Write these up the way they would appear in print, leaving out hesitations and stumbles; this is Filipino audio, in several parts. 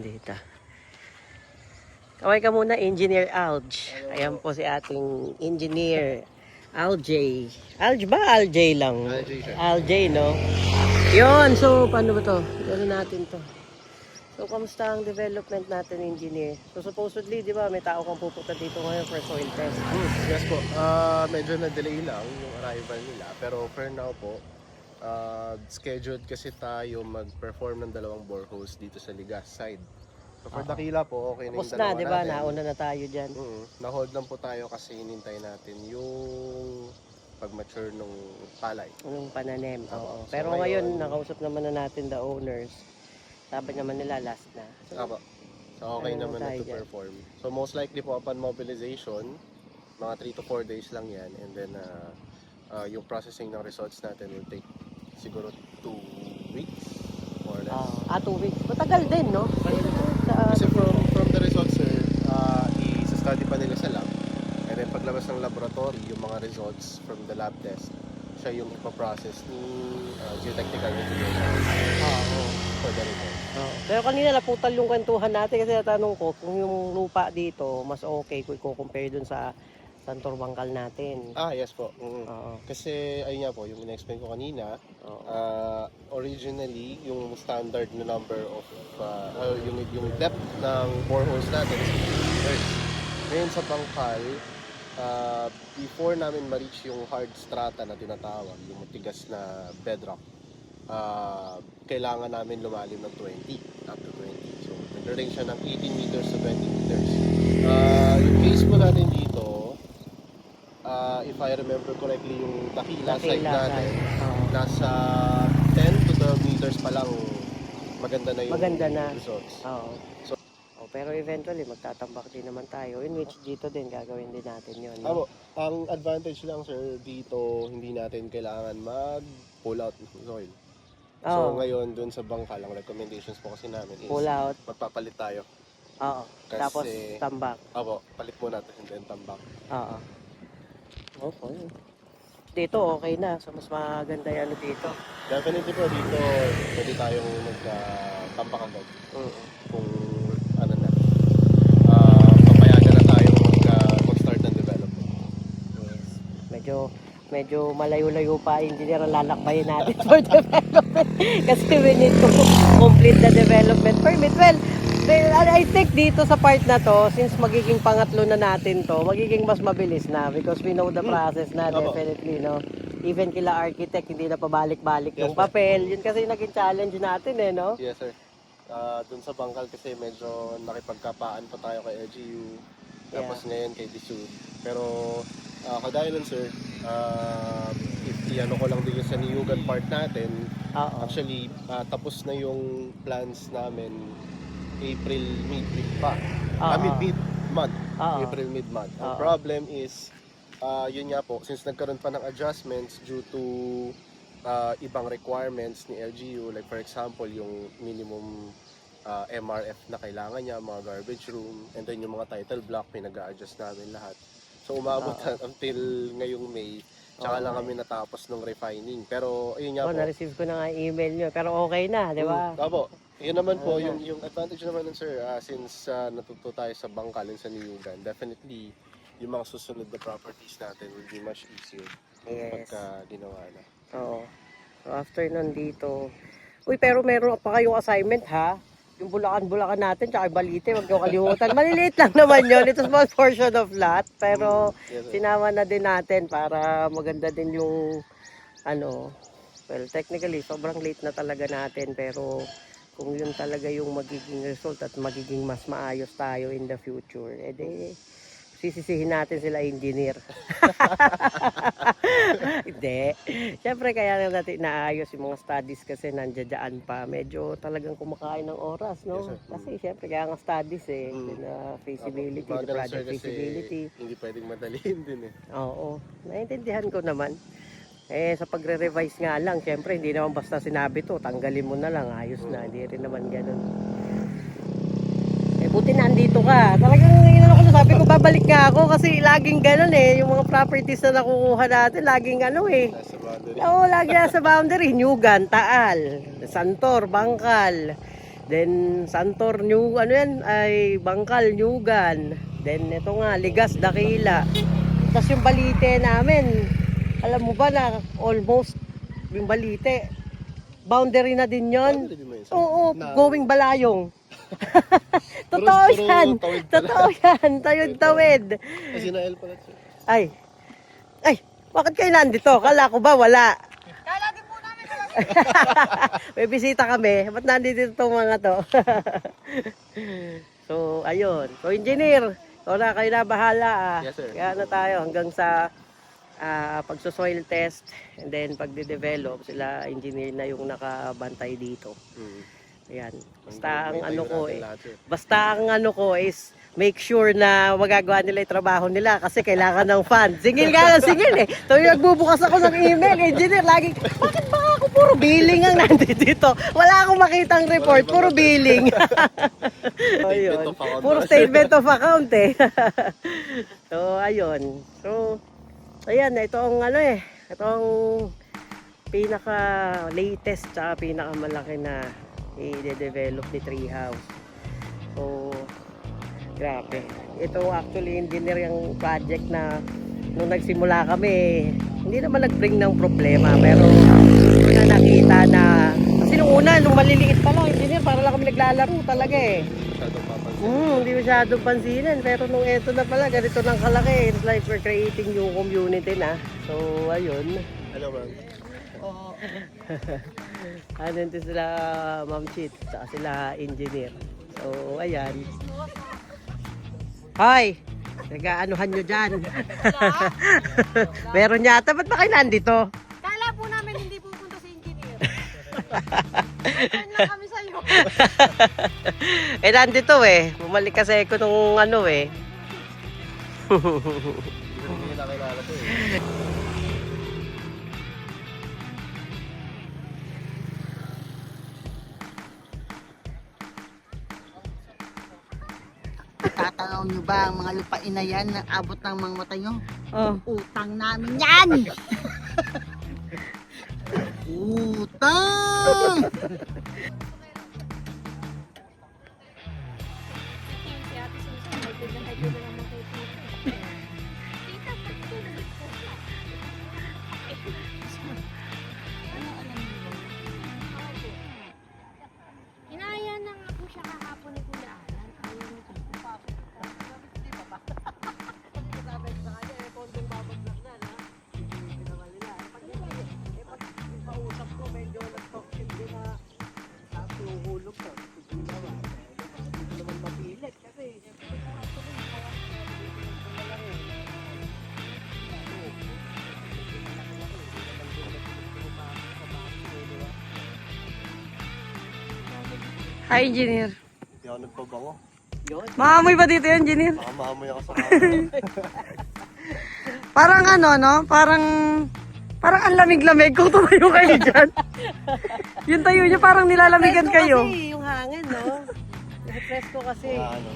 Dito. Kaway ka muna, Engineer Alj. Ayan po si ating engineer, Alj. Alj ba? Alj lang. Alj, no? Yun, so paano ba to? Gano'n natin to. So, kamusta ang development natin, engineer? So, supposedly, di ba, may tao kang pupunta dito ngayon for soil test. Yes po. Medyo na-delay lang yung arrival nila. Pero for now po, scheduled kasi tayo mag-perform ng dalawang boreholes dito sa Ligas side. So for Dakila po, okay na yung Tapos na, dalawa di ba? natin. Nauna na tayo dyan. Na-hold lang po tayo kasi hinintay natin yung pag-mature ng palay. Yung pananim. Oo. So, Pero ngayon, nakausap naman na natin the owners. Sabi naman nila last na. So, Apo. So okay ano naman tayo na to dyan? perform. So most likely po upon mobilization, mga 3 to 4 days lang yan. And then yung processing ng results natin will take siguro 2 weeks or less. 2 weeks. Matagal din, no? Kasi from the results sir, i-study pa nila sa lab. And then paglabas ng laboratory, yung mga results from the lab test, siya yung ipaprocess ni geotechnical engineer for the result. Pero kanina naputal yung kwentuhan natin kasi natanong ko kung yung lupa dito mas okay kung i-compare dun sa Santor Bangkal natin. Yes po. Oo. Kasi ayun nga po, yung in-explain ko kanina, originally yung standard na number of yung depth ng boreholes natin is 50 meters. Ngayon sa Bangkal, before namin ma-reach yung hard strata na tinatawag, yung matigas na bedrock, kailangan namin lumalim ng 20, up to 20. So, nag-range siya ng 18 meters to 20 meters. Yung case po natin dito, if I remember correctly, yung Dakila side natin, nasa 10 to 12 meters pa lang maganda na yung results. Pero eventually magtatambak din naman tayo, in which dito din gagawin din natin yun. Ang advantage lang sir dito, hindi natin kailangan mag-pull out ng soil. So ngayon dun sa Bangkal, ang recommendations po kasi namin is pull out, magpapalit tayo. Kasi, tapos tambak. Palit muna and then tambak. Okay. Dito okay na, so mas maganda yan dito. Definitely po dito, pwede tayong magtambak agad. Kung ano na, papayagan na tayo mag-start ng development. Yes. Medyo malayo-layo pa, engineer, ang lalakbayin natin for development. Kasi we need to complete the development permit. Well, I think dito sa part na to, since magiging pangatlo na natin to, magiging mas mabilis na because we know the process na definitely, no? Even kila architect, hindi na pabalik-balik yung papel. Yun kasi yung naging challenge natin, no? Yes, sir. Dun sa Bangkal kasi medyo nakipagkapaan pa tayo kay LGU. Tapos ngayon kay DSUD. Pero kagaya nun sir, if i-ano ko lang din sa Niyugan part natin, actually tapos na yung plans namin April mid-month pa. Mid-month. April mid-month. Ang problem is, yun nga po, since nagkaroon pa ng adjustments due to ibang requirements ni LGU, like for example, yung minimum MRF na kailangan niya, mga garbage room, and then yung mga title block, pinag-a-adjust namin lahat. So umabot until ngayong May, tsaka lang kami natapos ng refining. Pero ayun nga po. Na-receive ko na nga email nyo, pero okay na, di ba? Yun naman po, yung advantage naman nun sir, since natuto tayo sa Bangkal and sa Niyugan, definitely yung mga susunod na properties natin will be much easier pagka ginawa na. So after nandito, pero meron pa kayong assignment ha? Yung Bulacan natin, tsaka Balite, wag niyo kalimutan. Maliliit lang naman yun. It's a small portion of lot. Pero sinama na din natin para maganda din yung well, technically, sobrang late na talaga natin. Pero kung yun talaga yung magiging result at magiging mas maayos tayo in the future, sisisihin natin sila engineer. Hindi. Siyempre kaya natin naayos yung mga studies kasi nandiyan pa. Medyo talagang kumakain ng oras, no? Kasi siyempre kaya nga studies feasibility, the project feasibility. Hindi pwedeng madaliin din Oo. Naiintindihan ko naman. Sa pagre-revise nga lang, siyempre hindi naman basta sinabi to, tanggalin mo na lang, ayos na. Hindi rin naman ganun. Buti na andito ka. Talagang sabi ko babalik nga ako kasi laging ganun yung mga properties na nakukuha natin, laging Nasa boundary. Oo, lagi nasa boundary. Niyugan, Taal, Santor, Bangkal. Then Santor New ano yan ay Bangkal Nyugan. Then ito nga Ligas Dakila. Tapos yung Balite namin. Alam mo ba na almost yung Balite boundary na din yon. Oo, going Balayong. Totoo yan. Totoo yan. Tawid-tawid. Kasi na L pala sir. Ay. Bakit kayo nandito? Kala ko ba wala? Kala din po namin May bisita kami. Ba't nandito itong mga to? So, ayun. So, engineer. Ikaw na, kayo na bahala. Yes, sir. Kaya na tayo hanggang sa pagso-soil test and then pagde-develop. Sila engineer na yung nakabantay dito. Ayan. Basta ang ano ko basta ang ano ko is make sure na magagawa nila yung trabaho nila kasi kailangan ng funds. Singil nga ng singil eh. Tuwing nagbubukas ako ng email, engineer, lagi, bakit ba ako puro billing ang nandito? Wala akong makitang report, puro billing. Ayun. Puro statement of account eh. So, ayun. So, ayan, ito ang ano eh. Ito ang pinaka-latest tsaka pinaka-malaki na i-develop ni Treehouse. So, grabe. Ito actually engineer yung project na nung nagsimula kami, hindi naman nag-bring ng problema. Pero na nakita na, kasi nung una, nung maliliit pa lang, engineer, para lang kami naglalaro talaga eh. Hindi masyadong pansinin. Pero nung eto na pala, ganito lang kalaki. It's like we're creating new community na. So, ayun. Hello ma'am. Ano din sila Ma'am Chit, saka sila engineer. So, ayan. Hi! Nag-aanuhan nyo dyan. Meron yata. Ba't ba kayo nandito? Kala po namin hindi pupunta si engineer. Saan lang kami sa'yo. Nandito eh. Bumalik kasi ako nung ano eh. Hindi nila kilala to eh. Tatanaw nyo ba ang mga lupain na yan na abot ng mga mata nyo? Oh. Utang namin yan! Utang! Si ate Susan, may kaibigan naman kayo. Tita, ba't tulad ko? Ano alam niyo? Inaya na nga po siya kahapon ni Kuya Alan. Ayaw niya dito. Hi, engineer. Hindi ako nagpabango. Maamoy ba dito yung engineer? Baka maamoy ako sa camera. Parang ano, no? Parang ang lamig-lamig kung tumayo kayo dyan. Yung tayo nyo, parang nilalamigan kayo. Kasi yung hangin, no? Presko kasi. Ano,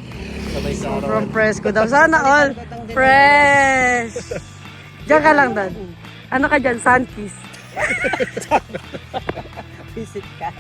sabay sa araw. From Presko daw. Sana all fresh. Diyan ka lang, Dan. Ano ka dyan? Sunkiss. Visit ka.